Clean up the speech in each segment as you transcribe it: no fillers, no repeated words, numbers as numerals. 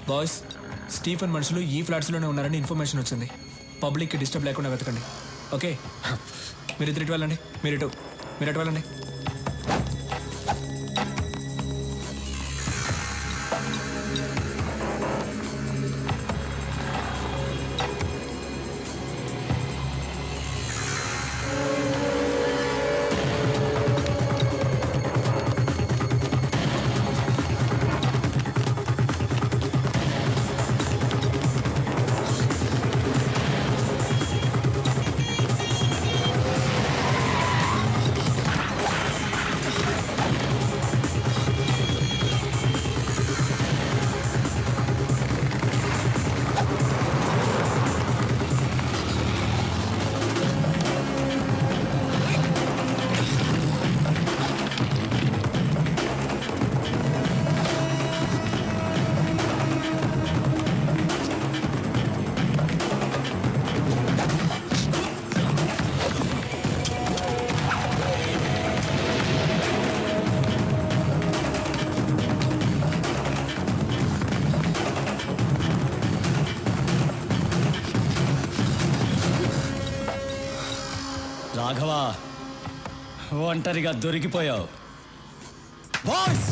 Boys, Stephen మనుషులు ఈ ఫ్లాట్స్లోనే ఉన్నారని ఇన్ఫర్మేషన్ వచ్చింది. పబ్లిక్కి డిస్టర్బ్ లేకుండా వెతకండి. ఓకే, మీరు ఇటు వెళ్ళండి. మీరు అటు వెళ్ళండి. రాఘవా, ఒంటరిగా దొరికిపోయావు. బాయ్స్,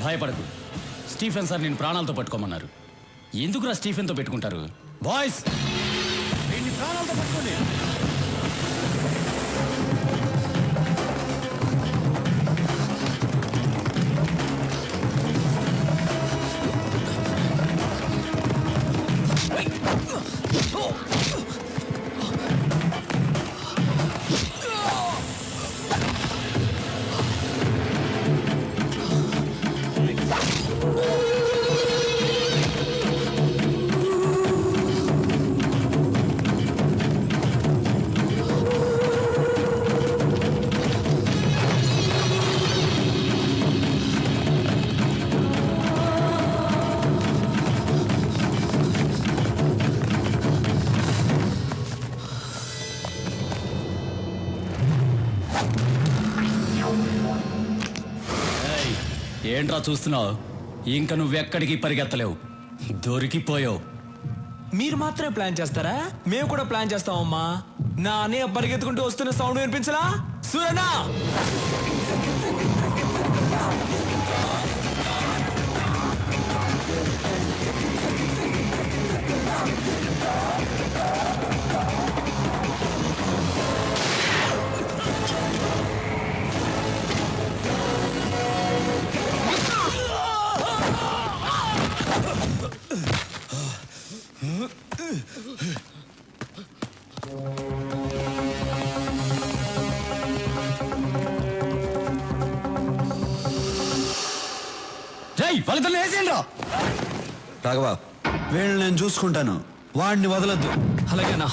భయపడకు. స్టీఫెన్ సార్ నేను ప్రాణాలతో పట్టుకోమన్నారు. ఎందుకురా స్టీఫెన్తో పెట్టుకుంటారు? బాయ్స్, వీడిని ప్రాణాలతో పట్టుకోండి. ఏంట్రా చూస్తున్నావు? ఇంకా నువ్వెక్కడికి పరిగెత్తలేవు, దొరికిపోయావు. మీరు మాత్రమే ప్లాన్ చేస్తారా? మేము కూడా ప్లాన్ చేస్తామమ్మా. నా అన్నయ్య పరిగెత్తుకుంటూ వస్తున్న సౌండ్ వినిపించలా? సూరనా, ఫలితం వేసేయండి. రాఘవ, వీళ్ళని నేను చూసుకుంటాను, వాడిని వదలొద్దు. అలాగేనా?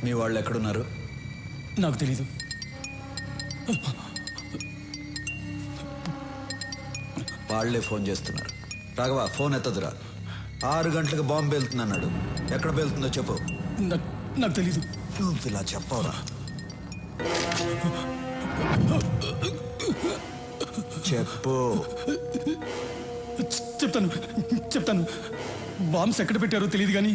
మీ వాళ్ళు ఎక్కడున్నారు? నాకు తెలీదు. వాళ్లే ఫోన్ చేస్తున్నారు. రాఘవ, ఫోన్ ఎత్తదురా. 6 గంటలకు బాంబు పేలుతుందన్నాడు. ఎక్కడ పేలుతుందో చెప్పు. నాకు తెలీదు. నువ్వు ఇలా చెప్పవరా? చెప్పు. చెప్తాను. బాంబ్స్ ఎక్కడ పెట్టారో తెలియదు కానీ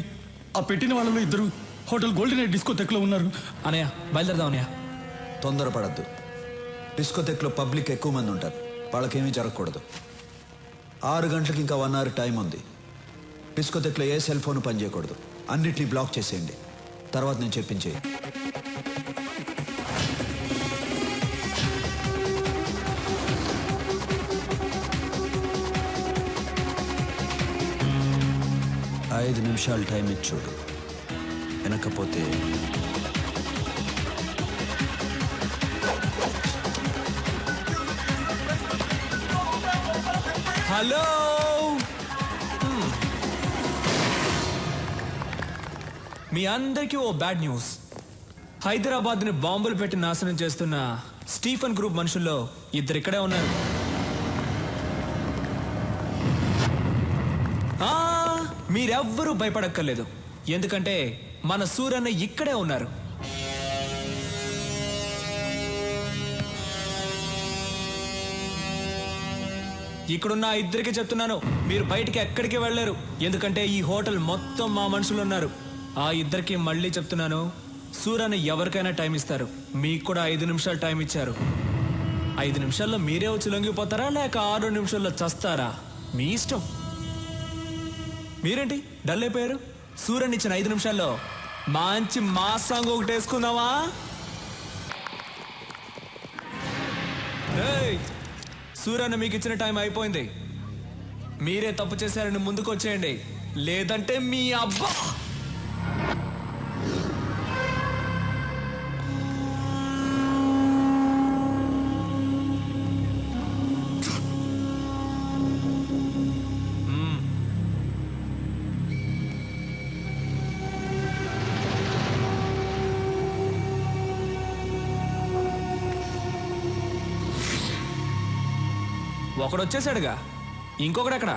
ఆ పెట్టిన వాళ్ళలో ఇద్దరు హోటల్ గోల్డెన్ ఎయిట్ డిస్కోటెక్లో ఉన్నారు. అనయ్య బయలుదేరదాం అనయ్య. తొందరపడద్దు. డిస్కోథెక్లో పబ్లిక్ ఎక్కువ మంది ఉంటారు, వాళ్ళకేమీ జరగకూడదు. 6 గంటలకు ఇంకా 1 అవర్ టైం ఉంది. డిస్కోథెక్లో ఏ సెల్ ఫోన్ పనిచేయకూడదు. అన్నిటినీ బ్లాక్ చేసేయండి. తర్వాత నేను చెప్పించేయి. ఐదు నిమిషాలు టైం ఇచ్చి చూడు, వెనకపోతే హలో. మీ అందరికీ ఓ బ్యాడ్ న్యూస్. హైదరాబాద్ని బాంబులు పెట్టి నాశనం చేస్తున్న స్టీఫెన్ గ్రూప్ మనుషుల్లో 2 ఇక్కడే ఉన్నారు. మీరెవ్వరూ భయపడక్కర్లేదు, ఎందుకంటే మన సూరన్న ఇక్కడే ఉన్నారు. ఇక్కడున్న 2 చెప్తున్నాను, మీరు బయటికి ఎక్కడికి వెళ్ళలేరు, ఎందుకంటే ఈ హోటల్ మొత్తం మా మనుషులు ఉన్నారు. ఆ 2 మళ్ళీ చెప్తున్నాను, సూరన్న ఎవరికైనా టైం ఇస్తారు. మీకు కూడా 5 నిమిషాలు టైం ఇచ్చారు. 5 నిమిషాల్లో మీరే వచ్చి లొంగిపోతారా లేక 6 నిమిషాల్లో చస్తారా, మీ ఇష్టం. మీరేంటి డల్ అయిపోయారు? సూరన్ ఇచ్చిన 5 నిమిషాల్లో మంచి మా సాంగ్ ఒకటి వేసుకుందామా? సూరన్న మీకు ఇచ్చిన టైం అయిపోయింది. మీరే తప్పు చేశారని ముందుకు వచ్చేయండి, లేదంటే మీ అబ్బా. ఒకడు వచ్చేసాడుగా, ఇంకొకడు ఎక్కడ?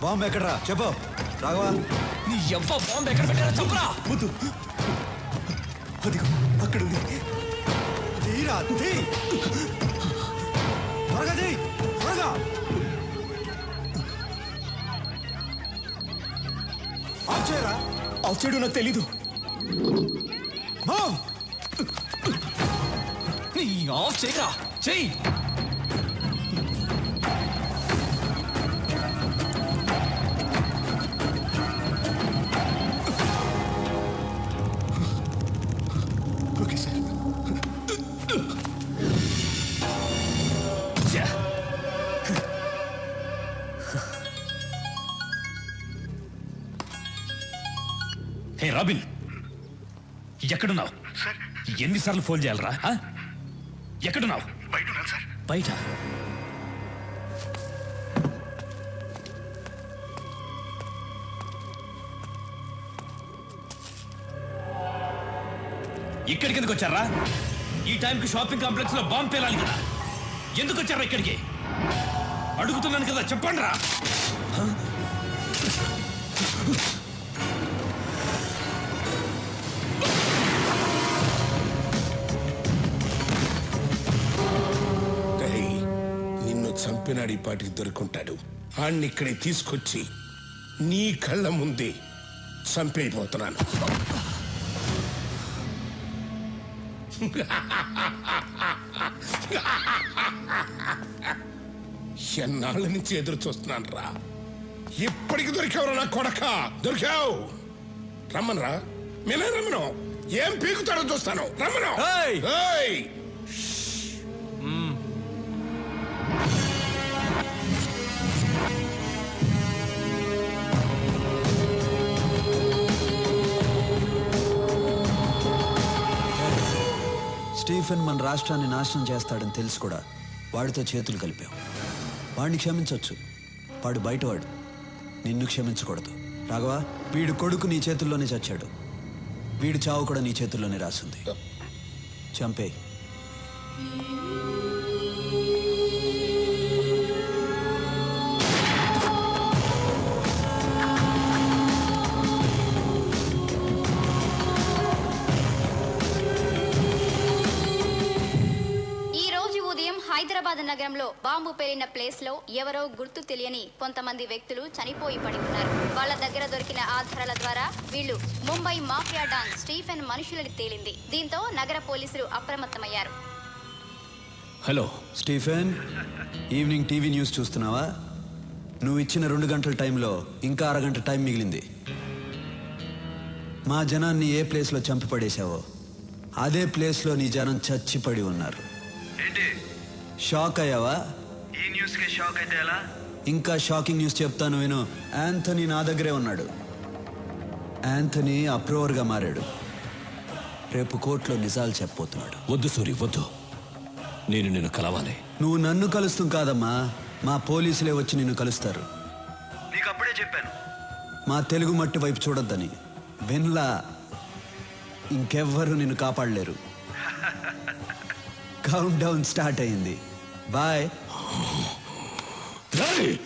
బాంబు ఎక్కడరా చెప్పు రాఘవా. నీ ఎవ్వ బాంబు ఎక్కడ పెట్టారో చెప్పురా. వద్దు, అదిగో అక్కడుంది. తీరా తీ, త్వరగా తీ, త్వరగా. ఆఫ్ చేయరా. ఆఫ్ చేయడం నాకు తెలీదు. నీ ఆఫ్ చేయరా, చెయ్యి. Okay sir. హే రాబిన్, ఎక్కడున్నావు? ఎన్నిసార్లు ఫోన్ చేయాలరా? ఎక్కడున్నావు? బయట. ఇక్కడికి ఎందుకు వచ్చారా? ఈ టైంకి షాపింగ్ కాంప్లెక్స్ లో బాంబు పేలాలి కదా, ఎందుకు వచ్చారా ఇక్కడికి? అడుగుతున్నాను కదా, చెప్పండి రా. నిన్ను చంపినాడు, ఈ పాటికి దొరుకుంటాడు. ఆడిని ఇక్కడికి తీసుకొచ్చి నీ కళ్ళ ముందే చంపైపోతున్నాను. ఎన్నాళ్ళ నుంచి ఎదురు చూస్తున్నాను రా. ఇప్పటికి దొరికావురా నా కొడక, దొరికావు. రమ్మనరా, నేనే రమ్మను. ఏం పీకుతాడో చూస్తాను, రమ్మను. స్టీఫెన్ మన రాష్ట్రాన్ని నాశనం చేస్తాడని తెలుసు కూడా వాడితో చేతులు కలిపాం. వాడిని క్షమించవచ్చు, వాడు బయటవాడు. నిన్ను క్షమించకూడదు. రాఘవ, వీడు కొడుకు నీ చేతుల్లోనే చచ్చాడు. వీడి చావు కూడా నీ చేతుల్లోనే రాసింది. చంపే. ఈ రోజు ఉదయం హైదరాబాద్ నగరంలో బాంబు పేలిన ప్లేస్ లో ఎవరో గుర్తు తెలియని కొంతమంది వ్యక్తులు చనిపోయి పడి ఉన్నారు. వాళ్ళ దగ్గర దొరికిన ఆధారాల ద్వారా వీళ్ళు ముంబై మాఫియా డాన్ స్టీఫెన్ మనుషులని తేలింది. దీంతో నగర పోలీసులు అప్రమత్తమయ్యారు. Hello Stephen, evening TV news చూస్తున్నావా? నువ్వు ఇచ్చిన 2 గంటల టైంలో ఇంకా అరగంట టైం మిగిలింది. మా జనాన్ని ఏ ప్లేస్లో చంపి పడేశావో అదే ప్లేస్లో నీ జనం చచ్చిపడి ఉన్నారు. షాక్ అయ్యావా? ఈ న్యూస్ కి షాక్ అయితే ఎలా? ఇంకా షాకింగ్ న్యూస్ చెప్తాను విను. యాంథనీ నా దగ్గరే ఉన్నాడు. యాంథనీ అప్రూవర్గా మారాడు. రేపు కోర్టులో నిజాలు చెప్పబోతున్నాడు. వద్దు సూరి, వద్దు. నేను నిన్ను కలవాలి. నువ్వు నన్ను కలుస్తాం కాదమ్మా, మా పోలీసులే వచ్చి నిన్ను కలుస్తారు. నీకు అప్పుడే చెప్పాను. మా తెలుగు మట్టి వైపు చూడొద్దని. విన్లా, ఇంకెవ్వరూ నిన్ను కాపాడలేరు. కౌంట్ డౌన్ స్టార్ట్ అయింది. బాయ్.